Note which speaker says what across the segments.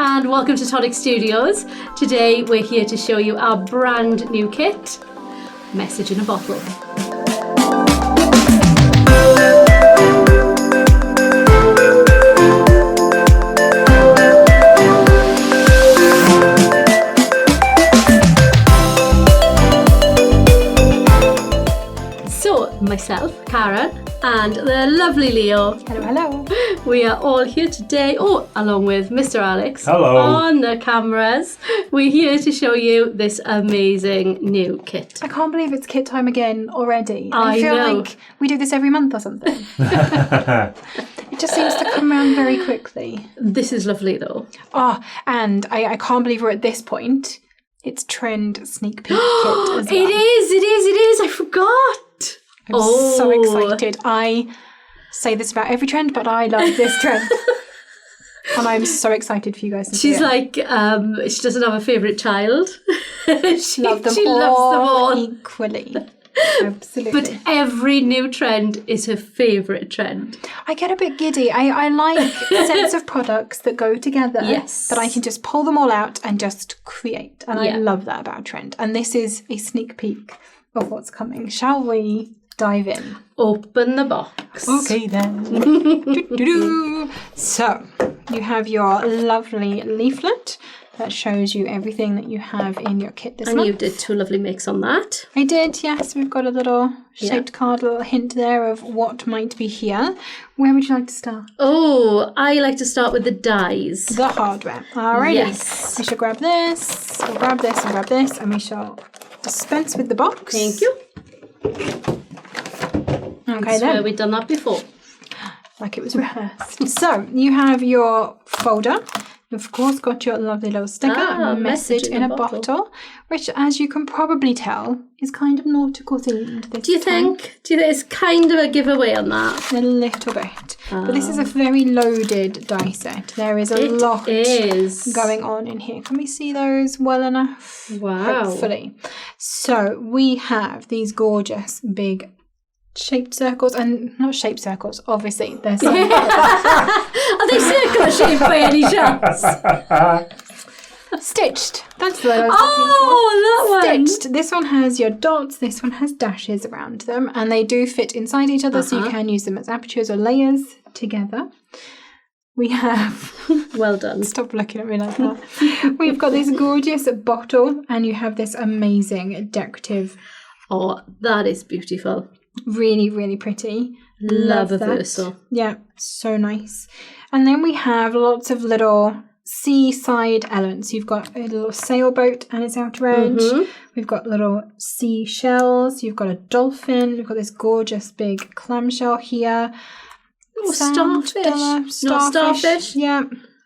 Speaker 1: and welcome to Tonic Studios. Today we're here to show you our brand new kit, Message in a Bottle. So, myself, Karen, and the lovely Leo.
Speaker 2: Hello, hello.
Speaker 1: We are all here today, along with Mr. Alex.
Speaker 3: Hello.
Speaker 1: On the cameras. We're here to show you this amazing new kit.
Speaker 2: I can't believe it's kit time again already.
Speaker 1: I
Speaker 2: feel
Speaker 1: know.
Speaker 2: like we do this every month or something. It just seems to come around very quickly.
Speaker 1: This is lovely though.
Speaker 2: Oh, and I can't believe we're at this point. It's trend sneak peek kit as well.
Speaker 1: It is. I forgot.
Speaker 2: I'm so excited. I say this about every trend, but I love this trend. And I'm so excited for you guys to see
Speaker 1: She's
Speaker 2: it.
Speaker 1: like, she doesn't have a favourite child. she
Speaker 2: Love them
Speaker 1: she
Speaker 2: all
Speaker 1: loves them all.
Speaker 2: equally. Absolutely.
Speaker 1: But every new trend is her favourite trend.
Speaker 2: I get a bit giddy. I like sets of products that go together.
Speaker 1: Yes.
Speaker 2: That I can just pull them all out and just create. And
Speaker 1: Yeah.
Speaker 2: I love that about trend. And this is a sneak peek of what's coming. Shall we dive in?
Speaker 1: Open the box.
Speaker 2: Okay then. Doo-doo-doo. So, you have your lovely leaflet that shows you everything that you have in your kit this
Speaker 1: And
Speaker 2: month.
Speaker 1: you did two lovely makes on that.
Speaker 2: I did, yes. We've got a little shaped card, a little hint there of what might be here. Where would you like to start?
Speaker 1: Oh, I like to start with the dies.
Speaker 2: The hardware. Alrighty.
Speaker 1: Yes.
Speaker 2: We shall grab this, we'll grab this and grab this, and we shall dispense with the box.
Speaker 1: Thank you.
Speaker 2: Okay
Speaker 1: Where
Speaker 2: then.
Speaker 1: we've done that before.
Speaker 2: Like it was rehearsed. So, you have your folder. You've of course got your lovely little sticker, message in a bottle, which, as you can probably tell, is kind of nautical themed this
Speaker 1: Do you think it's kind of a giveaway on that?
Speaker 2: A little bit. But this is a very loaded die set. There is a lot going on in here. Can we see those well enough?
Speaker 1: Wow.
Speaker 2: Hopefully. So we have these gorgeous big shaped circles, and not shaped circles, obviously. They're some
Speaker 1: Are they circular shaped by any chance?
Speaker 2: stitched. That's what I was
Speaker 1: Oh, that one.
Speaker 2: Stitched. This one has your dots, this one has dashes around them, and they do fit inside each other, so you can use them as apertures or layers together. We have...
Speaker 1: Well done.
Speaker 2: Stop looking at me like that. We've got this gorgeous bottle, and you have this amazing decorative...
Speaker 1: Oh, that is beautiful.
Speaker 2: Really, really pretty.
Speaker 1: Love a
Speaker 2: that.
Speaker 1: Verso.
Speaker 2: Yeah, so nice. And then we have lots of little seaside elements. You've got a little sailboat and its outer edge. We've got little seashells. You've got a dolphin. We've got this gorgeous big clamshell here.
Speaker 1: Oh,
Speaker 2: Starfish.
Speaker 1: Starfish.
Speaker 2: Yeah,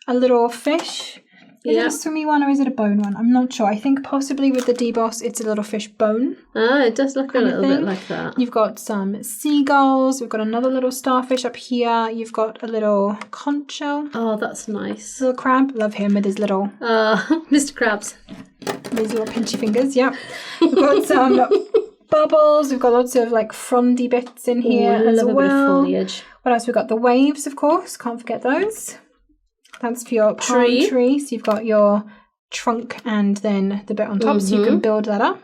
Speaker 2: a little fish. Is it
Speaker 1: Yeah.
Speaker 2: a swimmy one or is it a bone one? I'm not sure. I think possibly with the deboss it's a little fish bone.
Speaker 1: Ah, it does look a
Speaker 2: kind of
Speaker 1: little bit
Speaker 2: thing.
Speaker 1: like that.
Speaker 2: You've got some seagulls. We've got another little starfish up here. You've got a little conch shell.
Speaker 1: Oh, that's nice.
Speaker 2: Little crab. Love him with his little
Speaker 1: Mr. Krabs.
Speaker 2: pinchy fingers. Yep. We've got some bubbles. We've got lots of like frondy bits in here
Speaker 1: Oh, I
Speaker 2: as
Speaker 1: love a bit of
Speaker 2: well.
Speaker 1: foliage.
Speaker 2: What else? We've got the waves, of course. Can't forget those. That's for your palm
Speaker 1: Tree.
Speaker 2: tree. So you've got your trunk and then the bit on top, so you can build that up.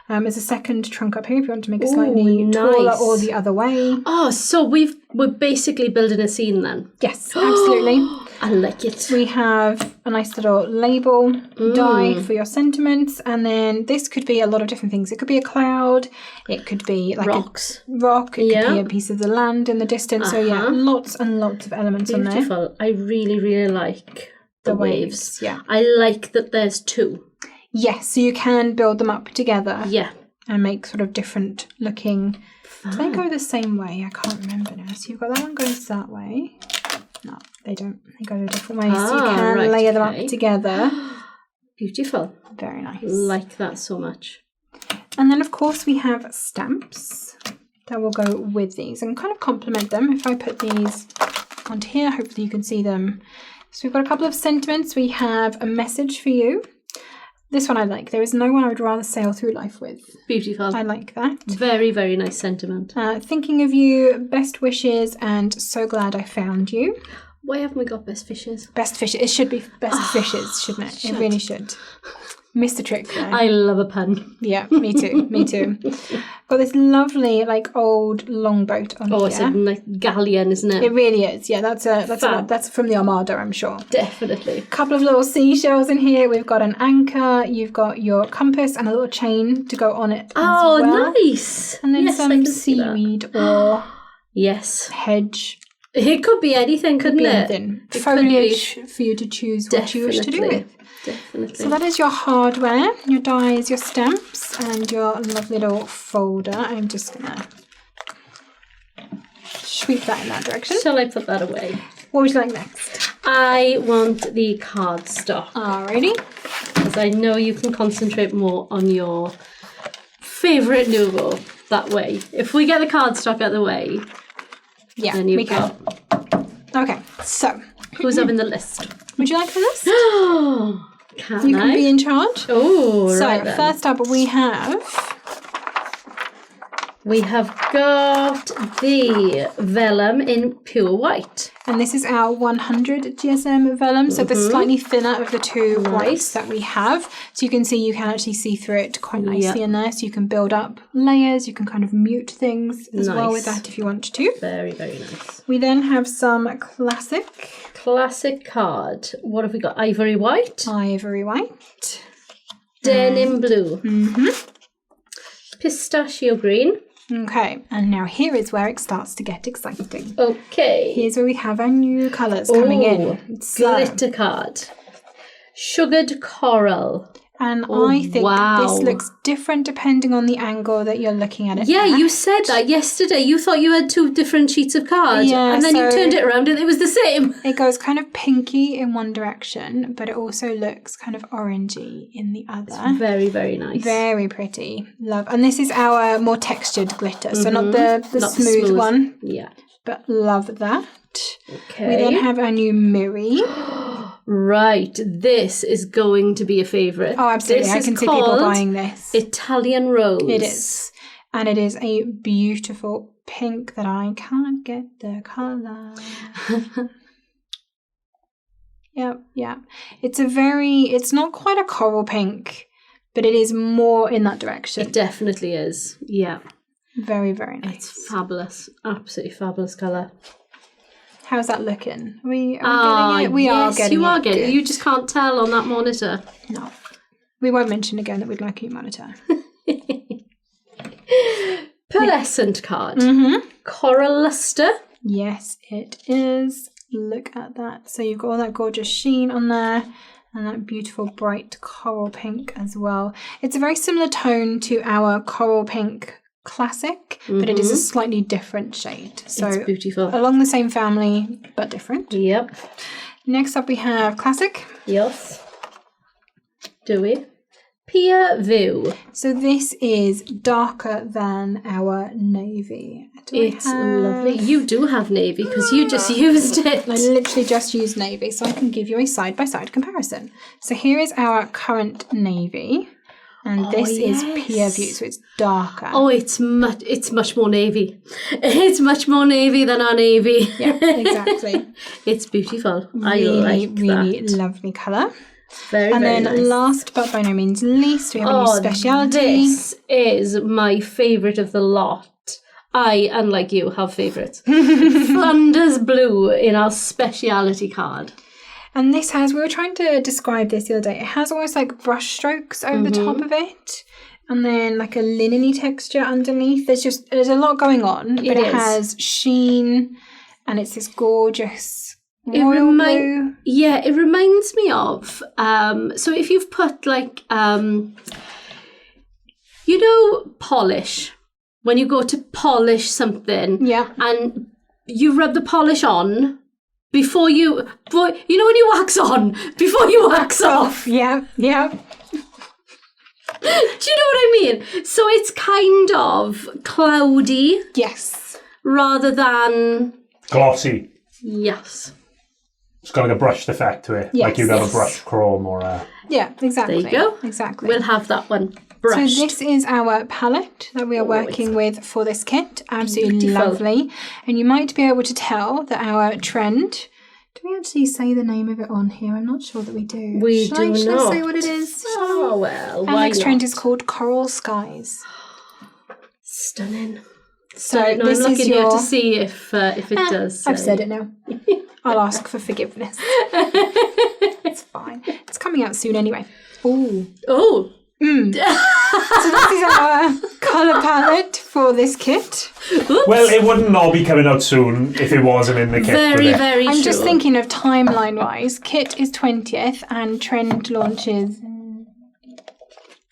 Speaker 2: There's a second trunk up here if you want to make it slightly taller
Speaker 1: nice.
Speaker 2: or the other way.
Speaker 1: Oh, so we're basically building a scene then.
Speaker 2: Yes, absolutely.
Speaker 1: I like it.
Speaker 2: We have a nice little label die for your sentiments, and then this could be a lot of different things. It could be a cloud, it could be like
Speaker 1: Rocks.
Speaker 2: a rock, it
Speaker 1: Yeah.
Speaker 2: could be a piece of the land in the distance. So yeah, lots and lots of elements on there.
Speaker 1: Beautiful. I really, really like the waves.
Speaker 2: Yeah.
Speaker 1: I like that there's two.
Speaker 2: Yes, so you can build them up together.
Speaker 1: Yeah.
Speaker 2: And make sort of different looking. Do they go the same way? I can't remember now. So you've got that one goes that way. No, they don't. They go a different way. So you can layer them up together.
Speaker 1: Beautiful.
Speaker 2: Very nice.
Speaker 1: Like that so much.
Speaker 2: And then of course we have stamps that will go with these and kind of complement them. If I put these onto here, hopefully you can see them. So we've got a couple of sentiments. We have a message for you. This one I like. There is no one I would rather sail through life with.
Speaker 1: Beautiful.
Speaker 2: I like that.
Speaker 1: Very, very nice sentiment.
Speaker 2: Thinking of you, best wishes, and so glad I found you.
Speaker 1: Why haven't we got best fishes?
Speaker 2: Best fishes. It should be best fishes, shouldn't it? It really should. Missed the trick there.
Speaker 1: I love a pun.
Speaker 2: Yeah, me too. Me too. Got this lovely, like, old longboat on here.
Speaker 1: Oh, it's a like galleon, isn't it?
Speaker 2: It really is. Yeah, that's from the Armada, I'm sure.
Speaker 1: Definitely.
Speaker 2: A couple of little seashells in here. We've got an anchor. You've got your compass and a little chain to go on it.
Speaker 1: Oh,
Speaker 2: as well.
Speaker 1: Nice.
Speaker 2: And then
Speaker 1: yes,
Speaker 2: some seaweed or
Speaker 1: yes,
Speaker 2: hedge.
Speaker 1: It could be anything, couldn't it?
Speaker 2: Anything. Foliage for you to choose what you wish to do with.
Speaker 1: Definitely.
Speaker 2: So that is your hardware, your dies, your stamps, and your lovely little folder. I'm just gonna sweep that in that direction.
Speaker 1: Shall I put that away?
Speaker 2: What would you like next?
Speaker 1: I want the cardstock.
Speaker 2: Alrighty.
Speaker 1: Because I know you can concentrate more on your favourite nouveau that way. If we get the cardstock out of the way,
Speaker 2: yeah,
Speaker 1: then
Speaker 2: we can. Okay, so
Speaker 1: who's up in the list?
Speaker 2: Would you like for this?
Speaker 1: Oh, can
Speaker 2: you can be in charge.
Speaker 1: Oh,
Speaker 2: so
Speaker 1: right then.
Speaker 2: First up we have
Speaker 1: got the vellum in pure white.
Speaker 2: And this is our 100 GSM vellum, so the slightly thinner of the two whites that we have. So you can actually see through it quite nicely in there. So you can build up layers, you can kind of mute things as well with that if you want to.
Speaker 1: Very, very nice.
Speaker 2: We then have some classic
Speaker 1: card. What have we got? Ivory white.
Speaker 2: Ivory white.
Speaker 1: Denim blue. Pistachio green.
Speaker 2: Okay, and now here is where it starts to get exciting.
Speaker 1: Okay.
Speaker 2: Here's where we have our new colours coming in.
Speaker 1: Glitter card. Sugared coral.
Speaker 2: And I think this looks different depending on the angle that you're looking at it.
Speaker 1: Yeah, you said that yesterday. You thought you had two different sheets of card.
Speaker 2: Yeah,
Speaker 1: and then you turned it around and it was the same.
Speaker 2: It goes kind of pinky in one direction, but it also looks kind of orangey in the other.
Speaker 1: It's very, very nice.
Speaker 2: Very pretty. Love. And this is our more textured glitter, so not the smooth one.
Speaker 1: Yeah.
Speaker 2: But love that.
Speaker 1: Okay.
Speaker 2: We then have our new Miri.
Speaker 1: Right, this is going to be a favourite.
Speaker 2: Oh, absolutely. I can see people buying this.
Speaker 1: Italian Rose.
Speaker 2: It is. And it is a beautiful pink that I can't get the colour. Yep. It's not quite a coral pink, but it is more in that direction.
Speaker 1: It definitely is. Yeah.
Speaker 2: Very, very nice.
Speaker 1: It's fabulous. Absolutely fabulous colour.
Speaker 2: How's that looking? Are we getting it? We are getting it.
Speaker 1: You are getting it. You just can't tell on that monitor.
Speaker 2: No. We won't mention again that we'd like a new monitor.
Speaker 1: Pearlescent card. Coral luster.
Speaker 2: Yes, it is. Look at that. So you've got all that gorgeous sheen on there and that beautiful bright coral pink as well. It's a very similar tone to our coral pink classic, but it is a slightly different shade. So
Speaker 1: it's beautiful.
Speaker 2: Along the same family, but different.
Speaker 1: Yep.
Speaker 2: Next up we have classic.
Speaker 1: Yes. Do we? Pia View.
Speaker 2: So this is darker than our navy.
Speaker 1: It's lovely. You do have navy because you just used it.
Speaker 2: I literally just used navy, so I can give you a side-by-side comparison. So here is our current navy. And this is Pia View, so it's darker.
Speaker 1: Oh, it's much more navy. It's much more navy than our navy.
Speaker 2: Yeah, exactly.
Speaker 1: It's beautiful.
Speaker 2: Really lovely colour.
Speaker 1: Very,
Speaker 2: and
Speaker 1: very
Speaker 2: then
Speaker 1: nice.
Speaker 2: Last but by no means least, we have a new speciality.
Speaker 1: This is my favourite of the lot. I, unlike you, have favourites. Flanders Blue in our speciality card.
Speaker 2: And this has, we were trying to describe this the other day, it has almost like brush strokes over the top of it. And then like a linen-y texture underneath. There's a lot going on. But it has sheen and it's this gorgeous royal blue.
Speaker 1: Yeah, it reminds me of, so if you've put like, polish. When you go to polish something.
Speaker 2: Yeah.
Speaker 1: And you rub the polish on. Before you know when you wax on, before you wax off.
Speaker 2: Yeah.
Speaker 1: Do you know what I mean? So it's kind of cloudy.
Speaker 2: Yes.
Speaker 1: Rather than...
Speaker 3: glossy.
Speaker 1: Yes.
Speaker 3: It's got like a brushed effect to it.
Speaker 2: Yes.
Speaker 3: Like you have a brush chrome or a...
Speaker 2: Yeah, exactly.
Speaker 1: There you go.
Speaker 2: Exactly.
Speaker 1: We'll have that one brushed.
Speaker 2: So this is our palette that we are working with for this kit. Absolutely lovely. And you might be able to tell that our trend Do we actually say the name of it on here? I'm not sure that we do.
Speaker 1: We
Speaker 2: Should
Speaker 1: do
Speaker 2: I
Speaker 1: not.
Speaker 2: say what it is?
Speaker 1: Oh, well,
Speaker 2: Our
Speaker 1: why
Speaker 2: next
Speaker 1: not?
Speaker 2: trend is called Coral Skies.
Speaker 1: Stunning.
Speaker 2: So
Speaker 1: No, I'm
Speaker 2: this is
Speaker 1: looking here
Speaker 2: your...
Speaker 1: to see if it does.
Speaker 2: I've said it now. I'll ask for forgiveness. It's fine. It's coming out soon anyway. Ooh.
Speaker 1: Oh.
Speaker 2: So this is our colour palette for this kit.
Speaker 1: Oops.
Speaker 3: Well, it wouldn't all be coming out soon if it wasn't in the kit.
Speaker 1: Very,
Speaker 3: would it?
Speaker 1: very
Speaker 2: I'm
Speaker 1: true.
Speaker 2: just thinking of timeline-wise. Kit is 20th and trend launches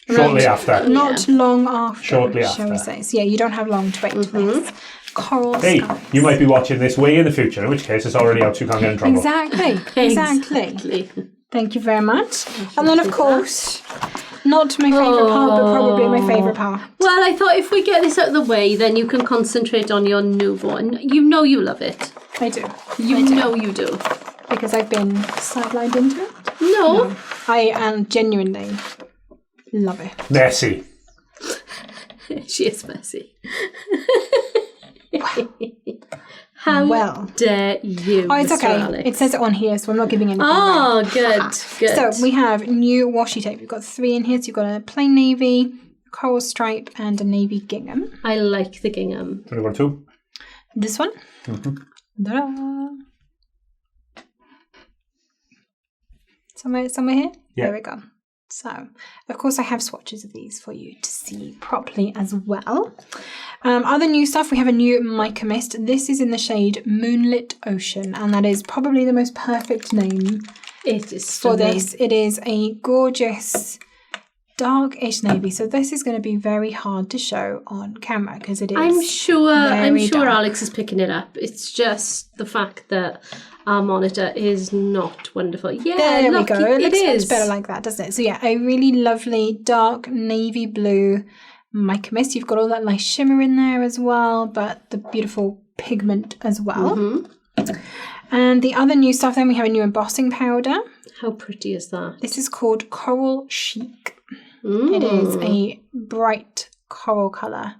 Speaker 3: Shortly after.
Speaker 2: not long after.
Speaker 3: Shortly
Speaker 2: shall we
Speaker 3: after.
Speaker 2: say. So yeah, you don't have long to wait for this. Coral
Speaker 3: Hey,
Speaker 2: Skies.
Speaker 3: you might be watching this way in the future, in which case it's already out, so you can't get in trouble.
Speaker 2: Exactly. Thank you very much. And then, of
Speaker 1: for
Speaker 2: course, not my favourite part, but probably my favourite part.
Speaker 1: Well, I thought if we get this out of the way, then you can concentrate on your newborn. You know you love it.
Speaker 2: I do.
Speaker 1: You know you do.
Speaker 2: Because I've been sidelined into it.
Speaker 1: No.
Speaker 2: I am genuinely love it.
Speaker 3: Messy.
Speaker 1: She is messy. How
Speaker 2: Well.
Speaker 1: dare you,
Speaker 2: Oh, it's
Speaker 1: Mr.
Speaker 2: okay.
Speaker 1: Alex?
Speaker 2: It says it on here, so I'm not giving anything away.
Speaker 1: Oh, good, good.
Speaker 2: So we have new washi tape. We've got 3 in here. So you've got a plain navy, a coral stripe, and a navy gingham.
Speaker 1: I like the gingham.
Speaker 3: 21-2.
Speaker 2: This one. Ta-da. Somewhere here?
Speaker 3: Yeah.
Speaker 2: There we go. So, of course, I have swatches of these for you to see properly as well. Other new stuff, we have a new mica mist. This is in the shade Moonlit Ocean, and that is probably the most perfect name
Speaker 1: It is
Speaker 2: for
Speaker 1: stunning.
Speaker 2: this. It is a gorgeous darkish navy, so this is going to be very hard to show on camera because it is.
Speaker 1: I'm sure
Speaker 2: very dark.
Speaker 1: Alex is picking it up. It's just the fact that our monitor is not wonderful. Yeah,
Speaker 2: There
Speaker 1: look,
Speaker 2: we go. It looks
Speaker 1: is
Speaker 2: much better like that, doesn't it? So yeah, a really lovely dark navy blue mica mist. You've got all that nice shimmer in there as well, but the beautiful pigment as well.
Speaker 1: Mm-hmm.
Speaker 2: And the other new stuff, then we have a new embossing powder.
Speaker 1: How pretty is that?
Speaker 2: This is called Coral Chic.
Speaker 1: Mm.
Speaker 2: It is a bright coral colour.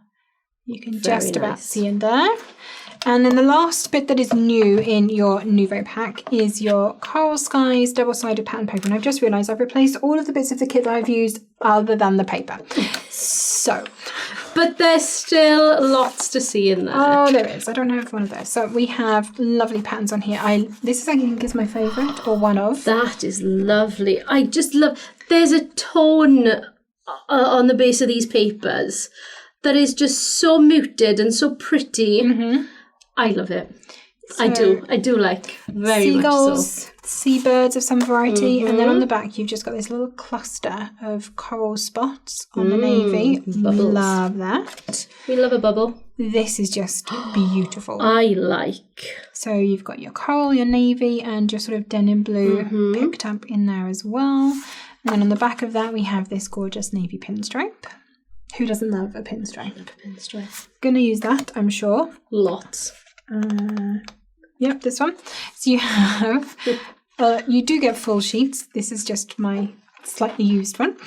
Speaker 2: You can
Speaker 1: Very
Speaker 2: just about
Speaker 1: nice.
Speaker 2: see in there. And then the last bit that is new in your Nouveau pack is your Coral Skies double-sided pattern paper. And I've just realised I've replaced all of the bits of the kit that I've used other than the paper. So,
Speaker 1: But there's still lots to see in there.
Speaker 2: oh, there is. I don't have one of those. So we have lovely patterns on here. This is, I think, is my favourite, or one of.
Speaker 1: That is lovely. I just love. There's a tone on the base of these papers that is just so muted and so pretty.
Speaker 2: Mm-hmm.
Speaker 1: I love it. I do like very much so.
Speaker 2: Seagulls, seabirds of some variety, and then on the back you've just got this little cluster of coral spots on the navy.
Speaker 1: Bubbles.
Speaker 2: Love that.
Speaker 1: We love a bubble.
Speaker 2: This is just beautiful.
Speaker 1: I like.
Speaker 2: So you've got your coral, your navy, and your sort of denim blue picked up in there as well. And then on the back of that we have this gorgeous navy pinstripe. Who doesn't love a pinstripe?
Speaker 1: Pinstripe.
Speaker 2: Gonna use that, I'm sure.
Speaker 1: Lots.
Speaker 2: Yep, this one. So you have, you do get full sheets. This is just my slightly used one.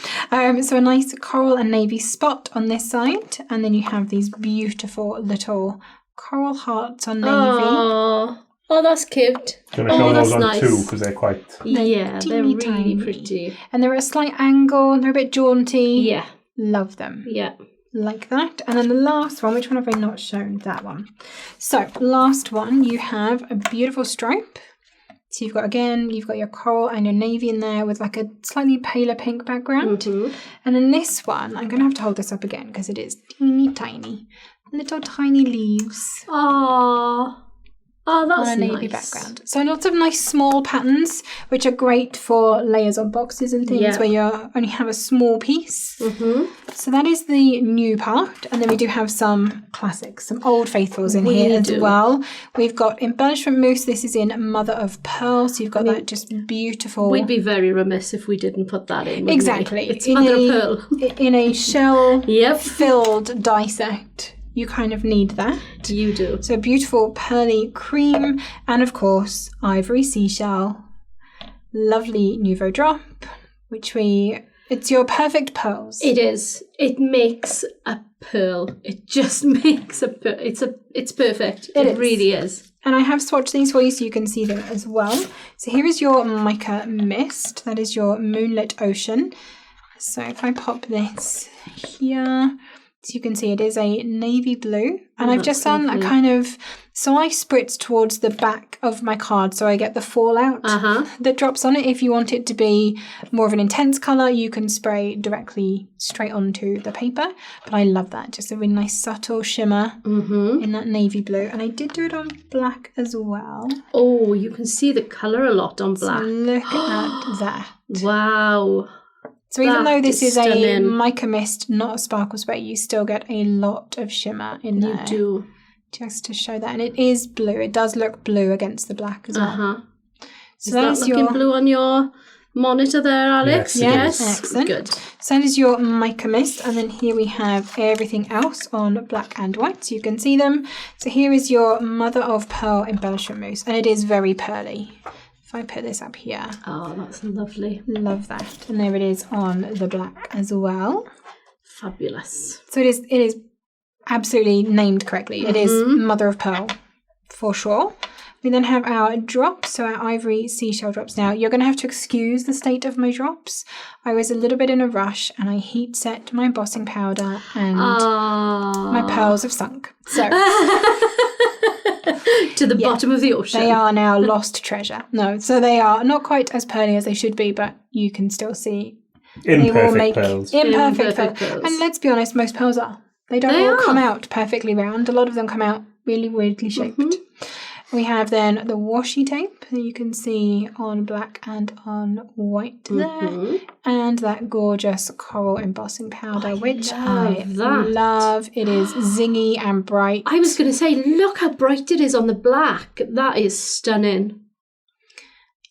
Speaker 2: So a nice coral and navy spot on this side, and then you have these beautiful little coral hearts on navy.
Speaker 1: Oh, that's cute.
Speaker 3: I'm going to show those
Speaker 1: that's
Speaker 3: on
Speaker 1: nice.
Speaker 3: 2 because they're quite...
Speaker 1: Yeah, they're
Speaker 2: teeny
Speaker 1: really
Speaker 2: tiny.
Speaker 1: pretty.
Speaker 2: And they're at a slight angle, they're a bit jaunty.
Speaker 1: Yeah,
Speaker 2: Love them.
Speaker 1: yeah.
Speaker 2: Like that. And then the last one, which one have I not shown? That one. So last one, you have a beautiful stripe. So you've got your coral and your navy in there with like a slightly paler pink background.
Speaker 1: Mm-hmm.
Speaker 2: And then this one, I'm going to have to hold this up again because it is teeny tiny. Little tiny leaves
Speaker 1: Oh, that's
Speaker 2: on a navy
Speaker 1: nice.
Speaker 2: background. So lots of nice small patterns, which are great for layers on boxes and things
Speaker 1: Yeah.
Speaker 2: where you only have a small piece.
Speaker 1: Mm-hmm.
Speaker 2: So that is the new part. And then we do have some classics, some old faithfuls in here as well. We've got embellishment mousse. This is in Mother of Pearl. So you've got that just beautiful...
Speaker 1: We'd be very remiss if we didn't put that in. wouldn't
Speaker 2: Exactly.
Speaker 1: we? It's Mother of Pearl.
Speaker 2: In a shell-filled
Speaker 1: Yep.
Speaker 2: die set. You kind of need that.
Speaker 1: You do.
Speaker 2: So beautiful pearly cream, and of course ivory seashell, lovely Nouveau drop, which we It's your perfect pearls.
Speaker 1: It is. It makes a pearl. It just makes a pearl. It's perfect. It really is.
Speaker 2: And I have swatched these for you so you can see them as well. So here is your mica mist. That is your moonlit ocean. So if I pop this here, so you can see it is a navy blue. And I've just done a kind of, so I spritz towards the back of my card so I get the fallout that drops on it. If you want it to be more of an intense colour, you can spray directly straight onto the paper. But I love that, just a really nice subtle shimmer in that navy blue. And I did do it on black as well.
Speaker 1: Oh, you can see the colour a lot on black.
Speaker 2: So look at that.
Speaker 1: Wow.
Speaker 2: So even though this is a mica mist, not a sparkle spray, you still get a lot of shimmer in there.
Speaker 1: You do.
Speaker 2: Just to show that. And it is blue. It does look blue against the black as well. So
Speaker 1: is that looking blue on your monitor there, Alex?
Speaker 2: Yes. Excellent.
Speaker 1: Good.
Speaker 2: So that is your mica mist. And then here we have everything else on black and white. So you can see them. So here is your mother of pearl embellishment mousse. And it is very pearly. I put this up here.
Speaker 1: Oh, that's lovely.
Speaker 2: Love that. And there it is on the black as well.
Speaker 1: Fabulous.
Speaker 2: So it is absolutely named correctly. It is mother of pearl for sure. We then have our drops, so our ivory seashell drops. Now, you're going to have to excuse the state of my drops. I was a little bit in a rush and I heat set my embossing powder and my pearls have sunk. So...
Speaker 1: to the bottom of the ocean.
Speaker 2: They are now lost treasure. No, so they are not quite as pearly as they should be, but you can still see they will make imperfect pearls. And let's be honest, most pearls are. They don't all come out perfectly round. A lot of them come out really weirdly shaped. We have then the washi tape that you can see on black and on white there. And that gorgeous coral embossing powder, which I love. It is zingy and bright.
Speaker 1: I was going to say, look how bright it is on the black. That is stunning.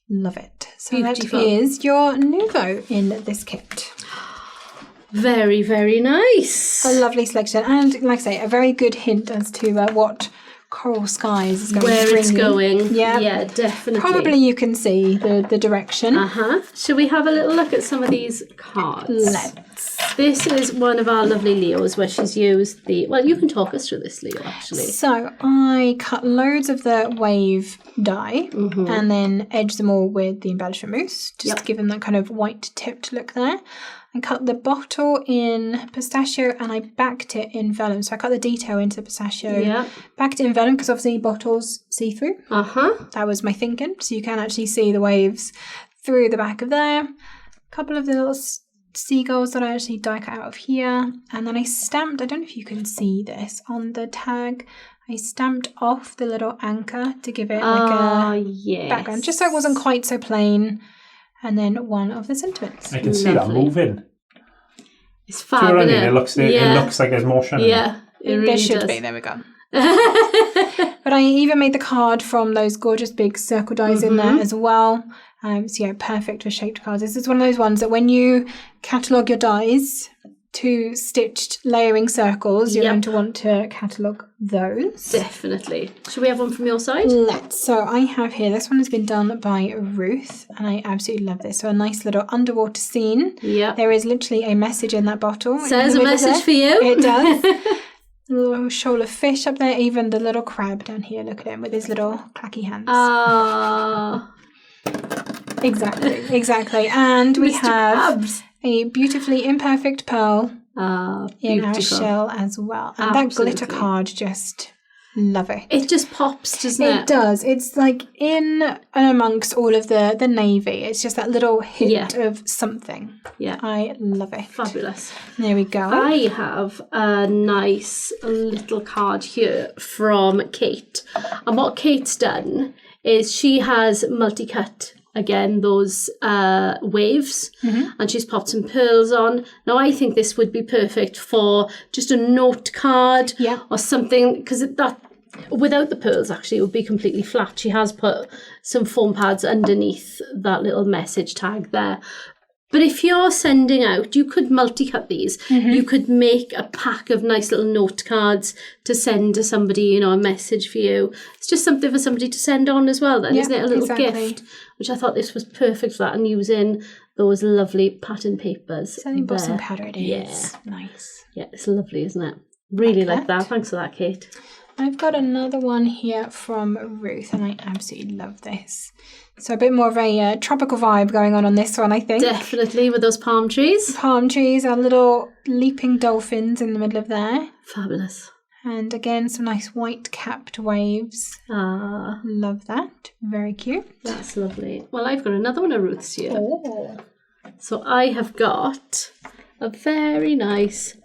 Speaker 2: Love it. So
Speaker 1: beautiful.
Speaker 2: That is your Nouveau in this kit.
Speaker 1: Very, very nice.
Speaker 2: A lovely selection. And like I say, a very good hint as to what... Coral Skies is going
Speaker 1: where
Speaker 2: to
Speaker 1: it's going. Yeah, definitely.
Speaker 2: Probably you can see the direction.
Speaker 1: Shall we have a little look at some of these cards?
Speaker 2: Let's.
Speaker 1: This is one of our lovely Leos where she's used the... Well, you can talk us through this, Leo, actually.
Speaker 2: So I cut loads of the wave die and then edged them all with the embellishment mousse, just to give them that kind of white tipped look there. I cut the bottle in pistachio and I backed it in vellum. So I cut the detail into the pistachio, backed it in vellum because obviously bottles see-through. That was my thinking. So you can actually see the waves through the back of there. A couple of the little seagulls that I actually die cut out of here. And then I stamped, I don't know if you can see this, on the tag, I stamped off the little anchor to give it like a background, just so it wasn't quite so plain. And then one of the sentiments.
Speaker 3: I can see that moving.
Speaker 1: It's fab, isn't it?
Speaker 3: It looks like there's motion.
Speaker 1: Yeah, it really
Speaker 2: there should be. There we go. But I even made the card from those gorgeous big circle dies in there as well. So yeah, perfect for shaped cards. This is one of those ones that when you catalogue your dies to stitched layering circles, you're going to want to catalogue those.
Speaker 1: Definitely. Should we have one from your side?
Speaker 2: Let's. So I have here, this one has been done by Ruth, and I absolutely love this. So a nice little underwater scene.
Speaker 1: Yeah.
Speaker 2: There is literally a message in that bottle.
Speaker 1: Says a message for you.
Speaker 2: It does. A little shoal of fish up there, even the little crab down here. Look at him with his little clacky hands. Exactly. And we have
Speaker 1: Krabs.
Speaker 2: A beautifully imperfect pearl in our shell as well. And that glitter card, just love it.
Speaker 1: It just pops, doesn't it?
Speaker 2: It does. It's like in and amongst all of the navy. It's just that little hint of something.
Speaker 1: Yeah.
Speaker 2: I love it.
Speaker 1: Fabulous.
Speaker 2: There we go.
Speaker 1: I have a nice little card here from Kate. And what Kate's done is she has multi-cut again those waves and she's popped some pearls on. Now I think this would be perfect for just a note card or something, because that without the pearls actually it would be completely flat. She has put some foam pads underneath that little message tag there. But if you're sending out, you could multi-cut these. You could make a pack of nice little note cards to send to somebody, you know, a message for you. It's just something for somebody to send on as well then, isn't it? A little gift, which I thought this was perfect for that, and using those lovely pattern papers.
Speaker 2: So embossing powder it is.
Speaker 1: Yeah.
Speaker 2: Nice.
Speaker 1: Yeah, it's lovely, isn't it? Really like that. Thanks for that, Kate.
Speaker 2: I've got another one here from Ruth, and I absolutely love this. So a bit more of a tropical vibe going on this one, I think.
Speaker 1: Definitely, with those palm trees.
Speaker 2: Palm trees, our little leaping dolphins in the middle of there.
Speaker 1: Fabulous.
Speaker 2: And again, some nice white capped waves.
Speaker 1: Ah,
Speaker 2: love that. Very cute.
Speaker 1: That's lovely. Well, I've got another one of Ruth's here.
Speaker 2: Oh.
Speaker 1: So I have got a very nice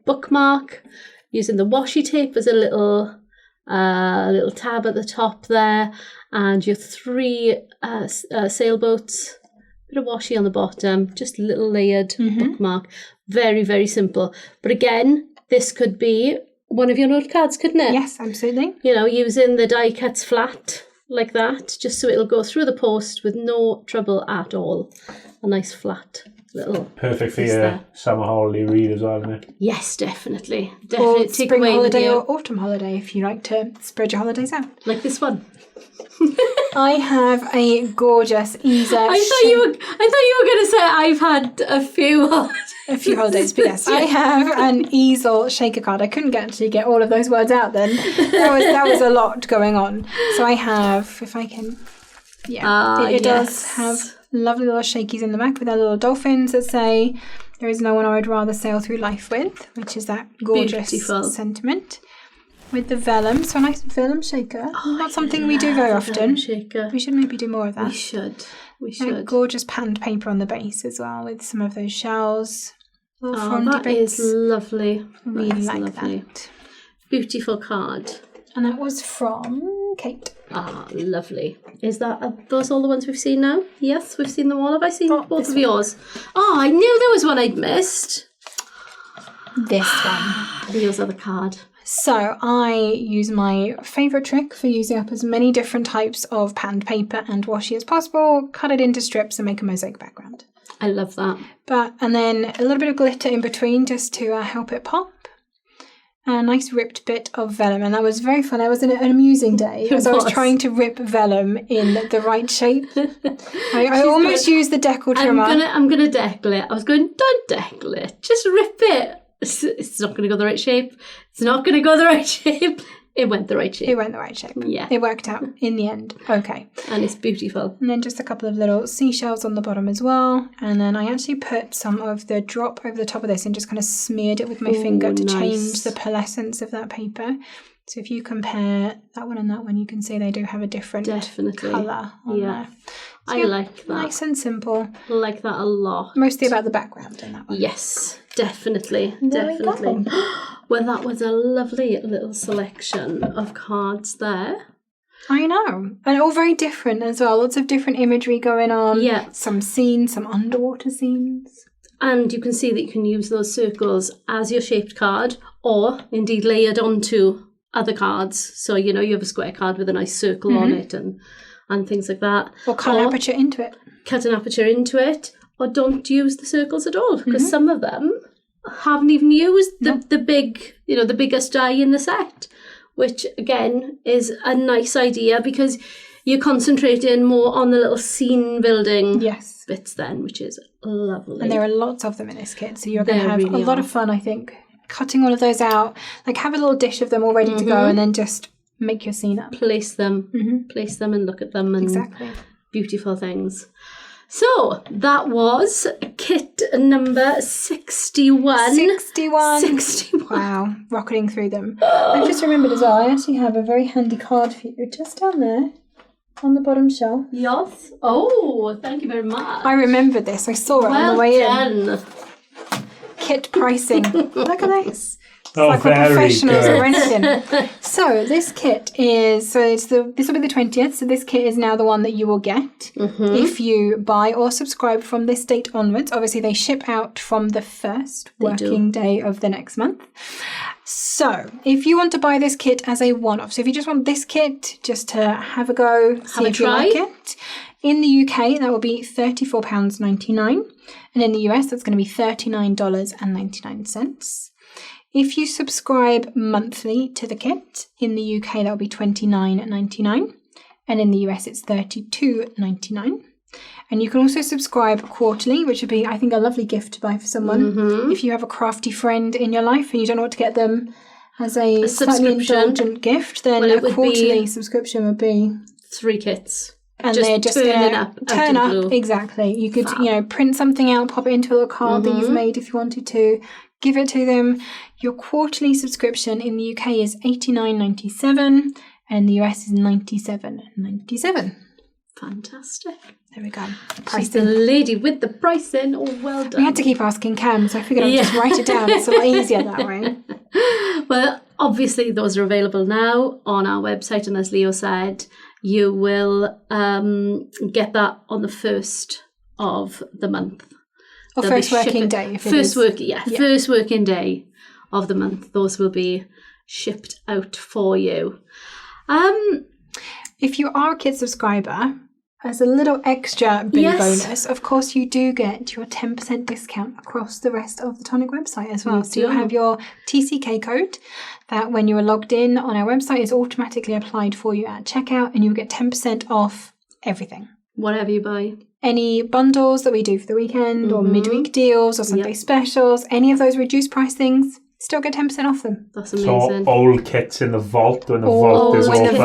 Speaker 1: bookmark using the washi tape as a little tab at the top there, and your 3 sailboats, bit of washi on the bottom, just a little layered bookmark. Very, very simple. But again, this could be one of your note cards, couldn't it?
Speaker 2: Yes, absolutely.
Speaker 1: You know, using the die cuts flat like that, just so it'll go through the post with no trouble at all. A nice flat little
Speaker 3: perfect for your summer holiday read as well, isn't it?
Speaker 1: Yes, definitely.
Speaker 2: Or
Speaker 1: Take
Speaker 2: spring
Speaker 1: away
Speaker 2: holiday or autumn holiday if you like to spread your holidays out.
Speaker 1: like this one.
Speaker 2: I have a gorgeous Isa.
Speaker 1: I thought you were going to say I've had a few
Speaker 2: holidays, but yes, I have an easel shaker card. I couldn't actually get all of those words out then. That was a lot going on. So I have, if I can, it does have lovely little shakies in the back with our little dolphins that say, "There is no one I would rather sail through life with," which is that gorgeous sentiment. With the vellum, so a nice vellum shaker. Not something we do very often.
Speaker 1: Shaker.
Speaker 2: We should maybe do more of that.
Speaker 1: We should.
Speaker 2: A gorgeous panned paper on the base as well with some of those shells.
Speaker 1: That is lovely.
Speaker 2: Really like that.
Speaker 1: Beautiful card.
Speaker 2: And that was from Kate.
Speaker 1: Ah, lovely. Are those all the ones we've seen now? Yes, we've seen them all. Have I seen both of yours? Oh, I knew there was one I'd missed.
Speaker 2: This one.
Speaker 1: Here's the other card.
Speaker 2: So I use my favourite trick for using up as many different types of panned paper and washi as possible, cut it into strips and make a mosaic background.
Speaker 1: I love that.
Speaker 2: And then a little bit of glitter in between just to help it pop. And a nice ripped bit of vellum, and that was very fun. That was an amusing day as I was trying to rip vellum in the right shape. I almost used the deckle trimmer.
Speaker 1: I'm gonna deckle it. I was going, don't deckle it, just rip it. It's not going to go the right shape. It's not going to go the right shape. It went the right shape.
Speaker 2: Yeah. It worked out in the end. Okay.
Speaker 1: And it's beautiful.
Speaker 2: And then just a couple of little seashells on the bottom as well. And then I actually put some of the drop over the top of this and just kind of smeared it with my finger to change the pearlescence of that paper. So if you compare that one and that one, you can see they do have a different colour on there. So
Speaker 1: I like that.
Speaker 2: Nice and simple.
Speaker 1: I like that a lot.
Speaker 2: Mostly about the background in that one.
Speaker 1: Yes, definitely.
Speaker 2: Definitely.
Speaker 1: Well, that was a lovely little selection of cards there.
Speaker 2: I know. And all very different as well. Lots of different imagery going on.
Speaker 1: Yeah.
Speaker 2: Some scenes, some underwater scenes.
Speaker 1: And you can see that you can use those circles as your shaped card or indeed layered onto other cards. So, you know, you have a square card with a nice circle on it and things like that.
Speaker 2: Or cut an aperture into it.
Speaker 1: Cut an aperture into it. Or don't use the circles at all, because some of them haven't even used the big, you know, the biggest die in the set, which again is a nice idea because you're concentrating more on the little scene building bits then, which is lovely.
Speaker 2: And there are lots of them in this kit, so you're going to have a lot of fun, I think, cutting all of those out. Like have a little dish of them all ready to go, and then just make your scene up.
Speaker 1: Place them and look at them, and beautiful things. So that was kit number 61. 61.
Speaker 2: Wow, rocketing through them. I've just remembered as well, I actually have a very handy card for you just down there on the bottom shelf.
Speaker 1: Yes. Oh, thank you very much.
Speaker 2: I remembered this. I saw it on the way
Speaker 1: in.
Speaker 2: Kit pricing. Look at this.
Speaker 3: Oh,
Speaker 2: like we're professionals or anything. So this kit is, this will be the 20th, so this kit is now the one that you will get if you buy or subscribe from this date onwards. Obviously they ship out from the first working day of the next month. So if you want to buy this kit as a one-off, so if you just want this kit just to have a go, see if you like it, In the UK, that will be £34.99. And in the US, that's going to be $39.99. If you subscribe monthly to the kit, in the UK, that will be $29.99. And in the US, it's $32.99. And you can also subscribe quarterly, which would be, I think, a lovely gift to buy for someone. If you have a crafty friend in your life and you don't know what to get them as a slightly indulgent gift, then a quarterly subscription would be
Speaker 1: 3 kits.
Speaker 2: And they're just going to turn up. Exactly. You could, print something out, pop it into a little card that you've made if you wanted to, give it to them. Your quarterly subscription in the UK is $89.97 and the US is $97.97.
Speaker 1: Fantastic.
Speaker 2: There we go.
Speaker 1: She's the lady with the pricing. Oh, well done.
Speaker 2: We had to keep asking Cam, so I figured I'd just write it down. It's a lot easier that way.
Speaker 1: Well, obviously those are available now on our website, and as Leo said, you will get that on the 1st of the month.
Speaker 2: Or first working day.
Speaker 1: First working day of the month. Those will be shipped out for you.
Speaker 2: If you are a kit subscriber, as a little extra bonus, of course, you do get your 10% discount across the rest of the Tonic website as well. So you'll have your TCK code that when you are logged in on our website is automatically applied for you at checkout, and you'll get 10% off everything.
Speaker 1: Whatever you buy.
Speaker 2: Any bundles that we do for the weekend or midweek deals or Sunday specials, any of those reduced price things, still get 10% off them.
Speaker 1: That's amazing.
Speaker 3: So old kits in the vault when the vault is open,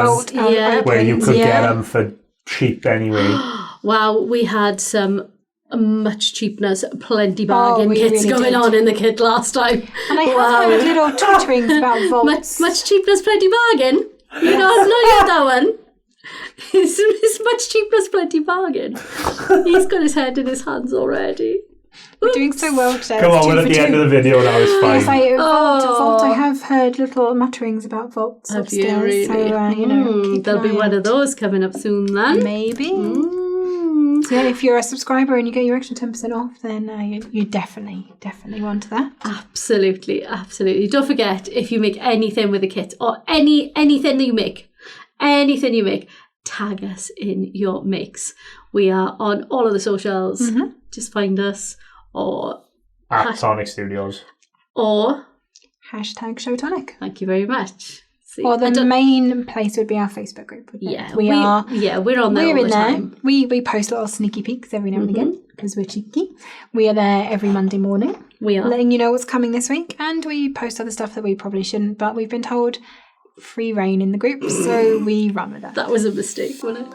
Speaker 3: where you could get them for cheap anyway.
Speaker 1: Wow, we had some much cheapness, plenty bargain kits going on in the kit last time.
Speaker 2: And I have heard little twitterings about vaults.
Speaker 1: Much cheapness, plenty bargain. You know that one. It's much cheapness, plenty bargain. He's got his head in his hands already.
Speaker 2: We're doing so well today.
Speaker 3: Come on, we're at the end of the video now, it's fine.
Speaker 2: Yes, vault, I have heard little mutterings about vaults upstairs.
Speaker 1: Have you really?
Speaker 2: So,
Speaker 1: there'll be one of those coming up soon then.
Speaker 2: Maybe. So yeah, if you're a subscriber and you get your extra 10% off, then you definitely want that.
Speaker 1: Absolutely. Don't forget, if you make anything with a kit or anything you make, tag us in your makes. We are on all of the socials. Just find us, or
Speaker 3: at Tonic Studios,
Speaker 1: or
Speaker 2: #ShowTonic.
Speaker 1: Thank you very much.
Speaker 2: Or the main place would be our Facebook group. We're on there all the time. We post little sneaky peeks every now and again because we're cheeky. We are there every Monday morning.
Speaker 1: We are
Speaker 2: letting you know what's coming this week, and we post other stuff that we probably shouldn't, but we've been told free reign in the group, so we run with that.
Speaker 1: That was a mistake, wasn't it?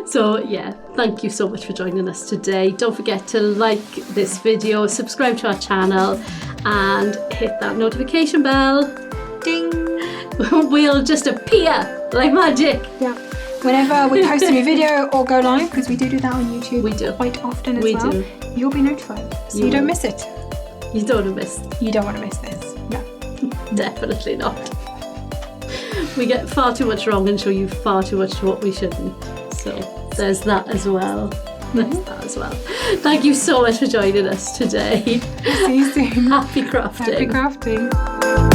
Speaker 1: So yeah, thank you so much for joining us today. Don't forget to like this video, subscribe to our channel, and hit that notification bell.
Speaker 2: Ding!
Speaker 1: We'll just appear like magic.
Speaker 2: Yeah. Whenever we post a new video or go live, because we do that on YouTube quite often as well, you'll be notified, so you don't miss it.
Speaker 1: You don't want to miss.
Speaker 2: You don't want to miss this. No.
Speaker 1: Definitely not. We get far too much wrong and show you far too much what we shouldn't. So there's that as well. Thank you so much for joining us today.
Speaker 2: See you soon.
Speaker 1: Happy crafting.
Speaker 2: Happy crafting.